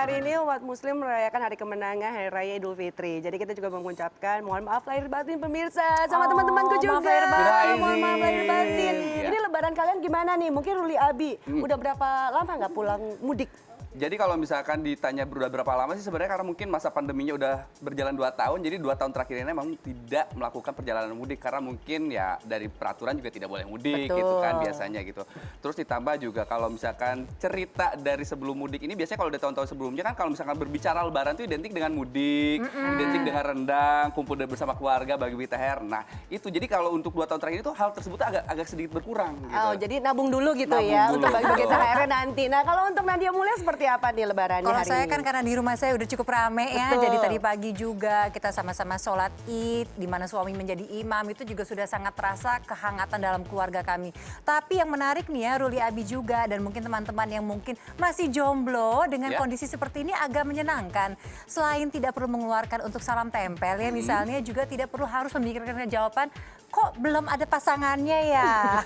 hari ini umat muslim merayakan hari kemenangan Hari Raya Idul Fitri. Jadi kita juga mengucapkan mohon maaf lahir batin pemirsa sama teman-temanku juga. Maaf lahir batin. Mohon maaf lahir batin. Ini lebaran kalian gimana nih? Mungkin Ruli Abi udah berapa lama nggak pulang mudik? Jadi kalau misalkan ditanya udah berapa lama sih sebenarnya karena mungkin masa pandeminya udah berjalan 2 tahun. Jadi 2 tahun terakhir ini memang tidak melakukan perjalanan mudik karena mungkin ya dari peraturan juga tidak boleh mudik. Betul. Gitu kan biasanya gitu. Terus ditambah juga kalau misalkan cerita dari sebelum mudik ini biasanya kalau udah tahun-tahun sebelumnya kan kalau misalkan berbicara lebaran itu identik dengan mudik, identik dengan rendang, kumpul bersama keluarga, bagi THR. Nah, itu jadi kalau untuk 2 tahun terakhir itu hal tersebut agak sedikit berkurang gitu. Oh, jadi nabung dulu gitu Nabung ya dulu, untuk bagi-bagi betul. THR nanti. Nah, kalau untuk Nadia Mulya seperti apa nih lebarannya Kalau hari saya ini? kan karena di rumah saya udah cukup rame ya, Betul. jadi tadi pagi juga kita sama-sama sholat id, di mana suami menjadi imam, itu juga sudah sangat terasa kehangatan dalam keluarga kami. Tapi yang menarik nih ya, Ruli Abi juga dan mungkin teman-teman yang mungkin masih jomblo dengan kondisi seperti ini agak menyenangkan. Selain tidak perlu mengeluarkan untuk salam tempel ya, misalnya juga tidak perlu harus memikirkan jawaban, kok belum ada pasangannya ya?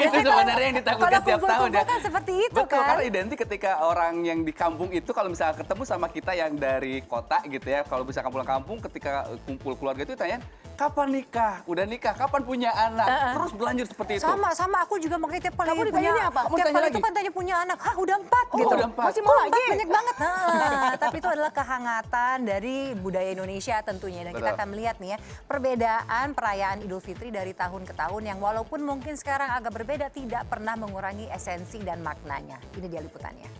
Itu sebenarnya yang ditakutkan Kalau setiap tahun ya. kan seperti itu Betul, kan? karena identik ketika orang yang di kampung itu kalau misalnya ketemu sama kita yang dari kota gitu ya, kalau misalkan pulang kampung ketika kumpul keluarga itu tanya, kapan nikah? Udah nikah? Kapan punya anak? Terus berlanjut seperti itu. Sama aku juga makanya tiap kali Kamu punya ditanyain apa? Kamu tiap tanya kali lagi? itu kan tanya punya anak, hah udah 4 Oh, gitu. udah 4. Masih mau lagi? Banyak banget. Nah, tapi itu adalah kehangatan dari budaya Indonesia tentunya. Dan kita Betul. akan melihat nih ya, perbedaan perayaan Idul Fitri dari tahun ke tahun yang walaupun mungkin sekarang agak berbeda tidak pernah mengurangi esensi dan maknanya. Ini dia liputannya.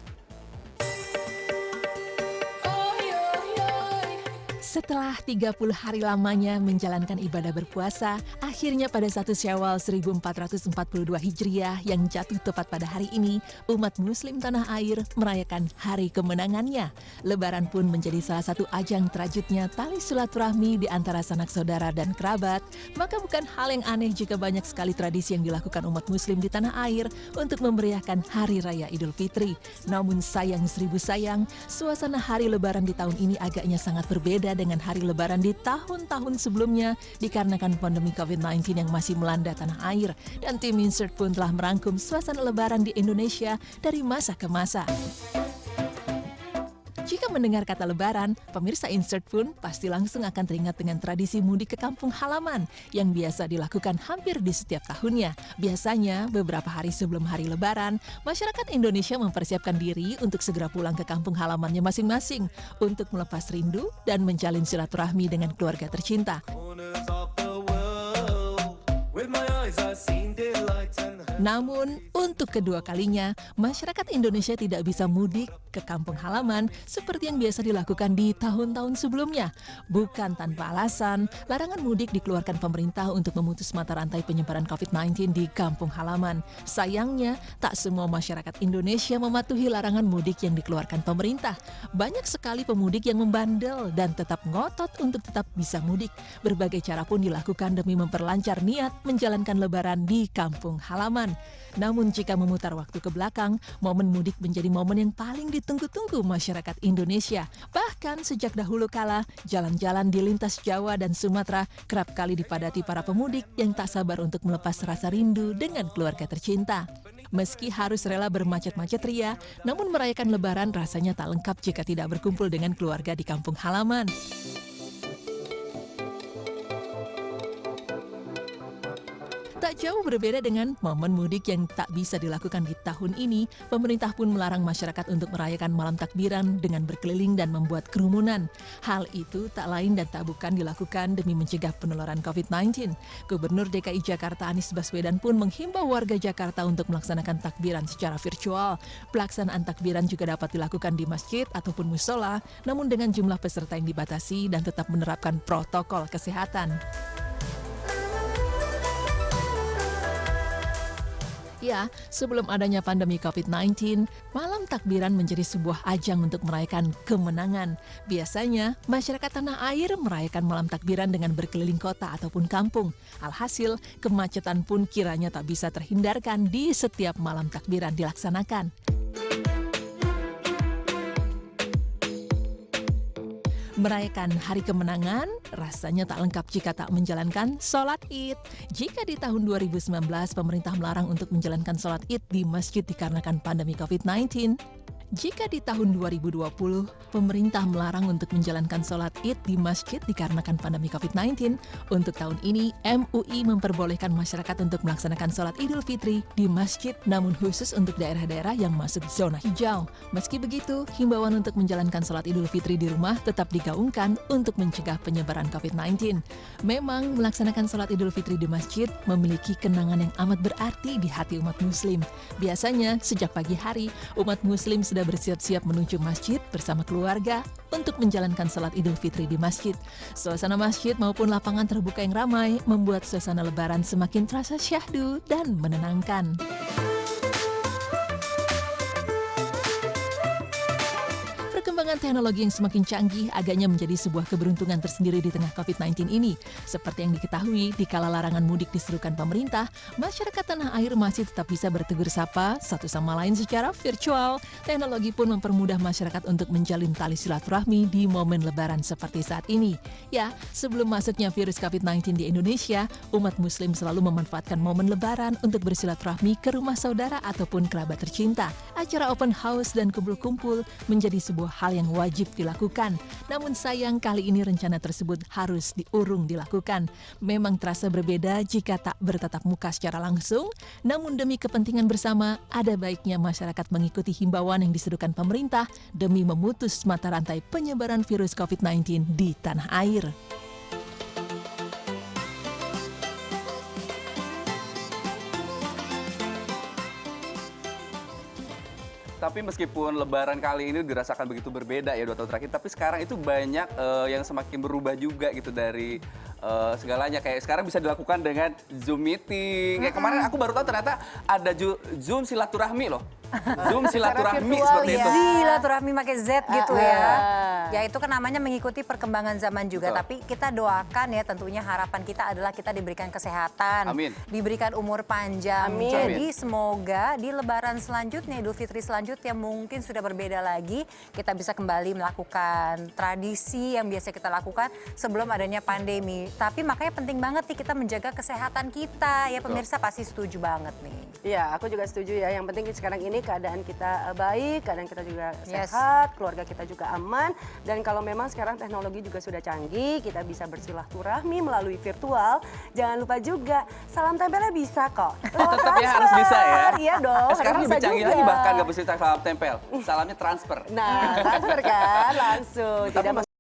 Setelah 30 hari lamanya menjalankan ibadah berpuasa, akhirnya pada 1 Syawal 1442 Hijriah yang jatuh tepat pada hari ini, umat muslim tanah air merayakan hari kemenangannya. Lebaran pun menjadi salah satu ajang terajutnya tali silaturahmi di antara sanak saudara dan kerabat. Maka bukan hal yang aneh jika banyak sekali tradisi yang dilakukan umat muslim di tanah air untuk memeriahkan Hari Raya Idul Fitri. Namun sayang seribu sayang, suasana hari lebaran di tahun ini agaknya sangat berbeda dengan hari lebaran di tahun-tahun sebelumnya dikarenakan pandemi COVID-19 yang masih melanda tanah air. Dan tim Insert pun telah merangkum suasana lebaran di Indonesia dari masa ke masa. Jika mendengar kata lebaran, pemirsa Insert pun pasti langsung akan teringat dengan tradisi mudik ke kampung halaman yang biasa dilakukan hampir di setiap tahunnya. Biasanya, beberapa hari sebelum hari lebaran, masyarakat Indonesia mempersiapkan diri untuk segera pulang ke kampung halamannya masing-masing untuk melepas rindu dan menjalin silaturahmi dengan keluarga tercinta. Namun, untuk kedua kalinya, masyarakat Indonesia tidak bisa mudik ke kampung halaman seperti yang biasa dilakukan di tahun-tahun sebelumnya. Bukan tanpa alasan, larangan mudik dikeluarkan pemerintah untuk memutus mata rantai penyebaran COVID-19 di kampung halaman. Sayangnya, tak semua masyarakat Indonesia mematuhi larangan mudik yang dikeluarkan pemerintah. Banyak sekali pemudik yang membandel dan tetap ngotot untuk tetap bisa mudik. Berbagai cara pun dilakukan demi memperlancar niat menjalankan lebaran di kampung halaman. Namun jika memutar waktu ke belakang, momen mudik menjadi momen yang paling ditunggu-tunggu masyarakat Indonesia. Bahkan sejak dahulu kala, jalan-jalan di lintas Jawa dan Sumatera kerap kali dipadati para pemudik yang tak sabar untuk melepas rasa rindu dengan keluarga tercinta. Meski harus rela bermacet-macet ria, namun merayakan lebaran rasanya tak lengkap jika tidak berkumpul dengan keluarga di kampung halaman. Tak jauh berbeda dengan momen mudik yang tak bisa dilakukan di tahun ini, pemerintah pun melarang masyarakat untuk merayakan malam takbiran dengan berkeliling dan membuat kerumunan. Hal itu tak lain dan tak bukan dilakukan demi mencegah penularan COVID-19. Gubernur DKI Jakarta Anies Baswedan pun menghimbau warga Jakarta untuk melaksanakan takbiran secara virtual. Pelaksanaan takbiran juga dapat dilakukan di masjid ataupun musola, namun dengan jumlah peserta yang dibatasi dan tetap menerapkan protokol kesehatan. Ya, sebelum adanya pandemi COVID-19, malam takbiran menjadi sebuah ajang untuk merayakan kemenangan. Biasanya, masyarakat tanah air merayakan malam takbiran dengan berkeliling kota ataupun kampung. Alhasil, kemacetan pun kiranya tak bisa terhindarkan di setiap malam takbiran dilaksanakan. Merayakan hari kemenangan rasanya tak lengkap jika tak menjalankan sholat id. Jika di tahun 2019 pemerintah melarang untuk menjalankan sholat id di masjid dikarenakan pandemi COVID-19, Jika di tahun 2020, pemerintah melarang untuk menjalankan sholat Id di masjid dikarenakan pandemi COVID-19, untuk tahun ini MUI memperbolehkan masyarakat untuk melaksanakan sholat Idul Fitri di masjid, namun khusus untuk daerah-daerah yang masuk zona hijau. Meski begitu, himbauan untuk menjalankan sholat Idul Fitri di rumah tetap digaungkan untuk mencegah penyebaran COVID-19. Memang, melaksanakan sholat Idul Fitri di masjid memiliki kenangan yang amat berarti di hati umat Muslim. Biasanya, sejak pagi hari, umat Muslim sudah bersiap-siap menuju masjid bersama keluarga untuk menjalankan sholat Idul Fitri di masjid. Suasana masjid maupun lapangan terbuka yang ramai membuat suasana Lebaran semakin terasa syahdu dan menenangkan. Perkembangan teknologi yang semakin canggih agaknya menjadi sebuah keberuntungan tersendiri di tengah COVID-19 ini. Seperti yang diketahui, di kala larangan mudik diserukan pemerintah, masyarakat tanah air masih tetap bisa bertegur sapa satu sama lain secara virtual. Teknologi pun mempermudah masyarakat untuk menjalin tali silaturahmi di momen Lebaran seperti saat ini. Ya, sebelum masuknya virus COVID-19 di Indonesia, umat Muslim selalu memanfaatkan momen Lebaran untuk bersilaturahmi ke rumah saudara ataupun kerabat tercinta. Acara open house dan kumpul-kumpul menjadi sebuah hal yang wajib dilakukan. Namun sayang kali ini rencana tersebut harus diurung dilakukan. Memang terasa berbeda jika tak bertatap muka secara langsung, namun demi kepentingan bersama, ada baiknya masyarakat mengikuti himbauan yang diserukan pemerintah demi memutus mata rantai penyebaran virus COVID-19 di tanah air. Tapi meskipun Lebaran kali ini dirasakan begitu berbeda ya 2 tahun terakhir, tapi sekarang itu banyak yang semakin berubah juga gitu dari segalanya. Kayak sekarang bisa dilakukan dengan Zoom meeting. Kayak kemarin aku baru tahu ternyata ada Zoom silaturahmi loh. Zoom silaturahmi seperti itu. Silaturahmi pakai Z gitu ya. Ya itu kan namanya mengikuti perkembangan zaman juga. Betul. Tapi kita doakan ya, tentunya harapan kita adalah kita diberikan kesehatan. Amin. Diberikan umur panjang. Amin. Jadi semoga di Lebaran selanjutnya, Idul Fitri selanjutnya mungkin sudah berbeda lagi. Kita bisa kembali melakukan tradisi yang biasa kita lakukan sebelum adanya pandemi. Tapi makanya penting banget nih kita menjaga kesehatan kita. Ya pemirsa pasti setuju banget nih. Iya, aku juga setuju ya. Yang penting sekarang ini keadaan kita baik, keadaan kita juga Yes. sehat, keluarga kita juga aman. Dan kalau memang sekarang teknologi juga sudah canggih, kita bisa bersilaturahmi melalui virtual. Jangan lupa juga salam tempelnya bisa kok. Tetap ya harus bisa ya. Iya dong. Sekarang harus lebih bisa canggih juga. lagi bahkan nggak mesti salam tempel. Salamnya transfer. Nah, transfer kan langsung. Tapi Tidak